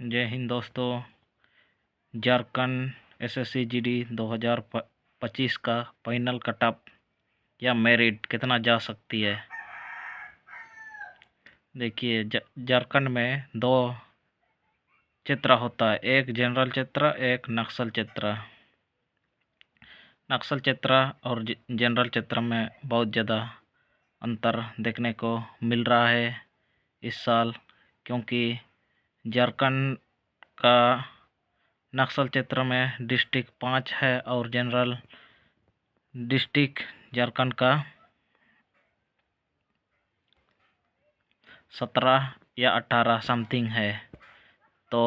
जय हिंद दोस्तों। Jharkhand SSC GD 2025 का फाइनल कटअप या मेरिट कितना जा सकती है। देखिए, झारखंड में दो चित्र होता है, एक जनरल चित्र, एक नक्सल चित्र। नक्सल चित्र और जनरल चित्र में बहुत ज़्यादा अंतर देखने को मिल रहा है इस साल, क्योंकि झारखंड का नक्सल चित्र में डिस्ट्रिक्ट 5 है और जनरल डिस्ट्रिक्ट झारखंड का 17 या 18 समथिंग है। तो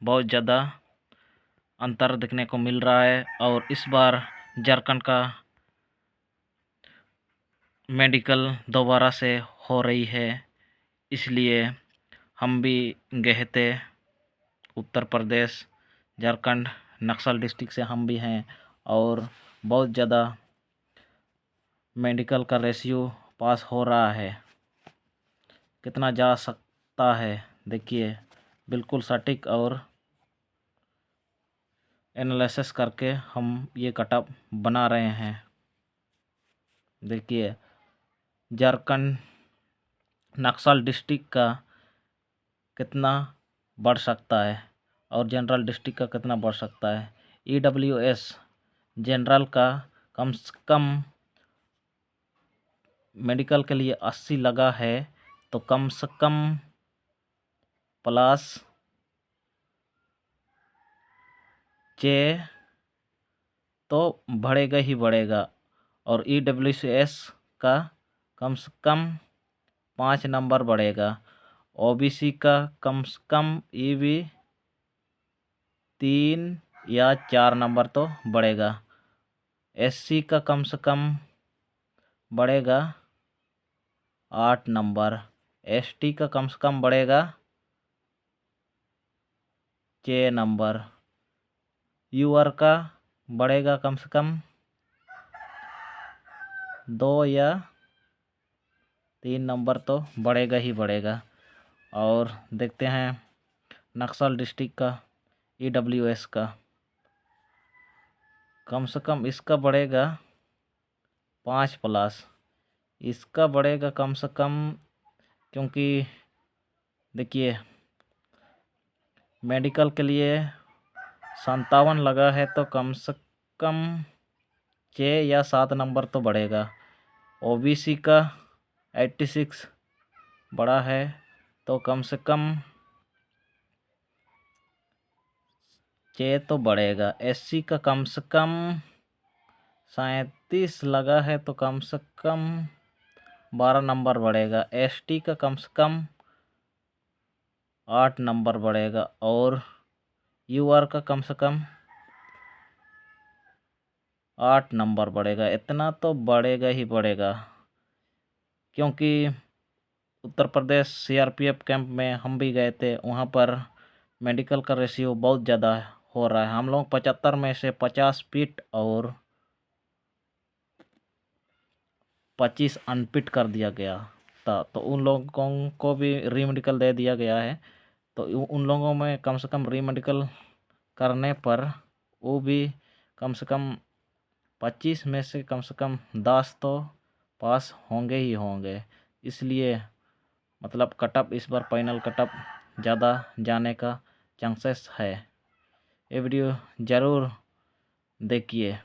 बहुत ज़्यादा अंतर देखने को मिल रहा है। और इस बार झारखंड का मेडिकल दोबारा से हो रही है, इसलिए हम भी गए थे उत्तर प्रदेश, झारखंड नक्सल डिस्ट्रिक्ट से हम भी हैं। और बहुत ज़्यादा मेडिकल का रेशियो पास हो रहा है। कितना जा सकता है, देखिए बिल्कुल सटीक और एनालिसिस करके हम ये कटअप बना रहे हैं। देखिए, झारखंड नक्सल डिस्ट्रिक्ट का कितना बढ़ सकता है और जनरल डिस्ट्रिक्ट का कितना बढ़ सकता है। EWS जनरल का कम से कम मेडिकल के लिए 80 लगा है, तो कम से कम प्लस 6 तो बढ़ेगा ही बढ़ेगा। और EWS का कम से कम 5 नंबर बढ़ेगा। OBC का कम से कम भी 3 या 4 नंबर तो बढ़ेगा। SC का कम से कम बढ़ेगा 8 नंबर। ST का कम से कम बढ़ेगा 6 नंबर। UR का बढ़ेगा कम से कम 2 या 3 नंबर तो बढ़ेगा ही बढ़ेगा। और देखते हैं नक्सल डिस्ट्रिक्ट का EWS का कम से कम इसका बढ़ेगा 5 प्लस, इसका बढ़ेगा कम से कम, क्योंकि देखिए मेडिकल के लिए 57 लगा है, तो कम से कम 6 या 7 नंबर तो बढ़ेगा। OBC का 86 बड़ा है, तो कम से कम 6 तो बढ़ेगा। SC का कम से कम 37 लगा है, तो कम से कम 12 नंबर बढ़ेगा। ST का कम से कम 8 नंबर बढ़ेगा। और UR का कम से कम 8 नंबर बढ़ेगा। इतना तो बढ़ेगा ही बढ़ेगा, क्योंकि उत्तर प्रदेश CRPF कैंप में हम भी गए थे, वहाँ पर मेडिकल का रेशियो बहुत ज़्यादा हो रहा है। हम लोग 75 में से 50 फिट और 25 अनफिट कर दिया गया था, तो उन लोगों को भी री मेडिकल दे दिया गया है। तो उन लोगों में कम से कम री मेडिकल करने पर वो भी कम से कम 25 में से कम 10 तो पास होंगे ही होंगे। इसलिए मतलब कटअप इस बार फाइनल कटअप ज़्यादा जाने का चांसेस है। ये वीडियो ज़रूर देखिए।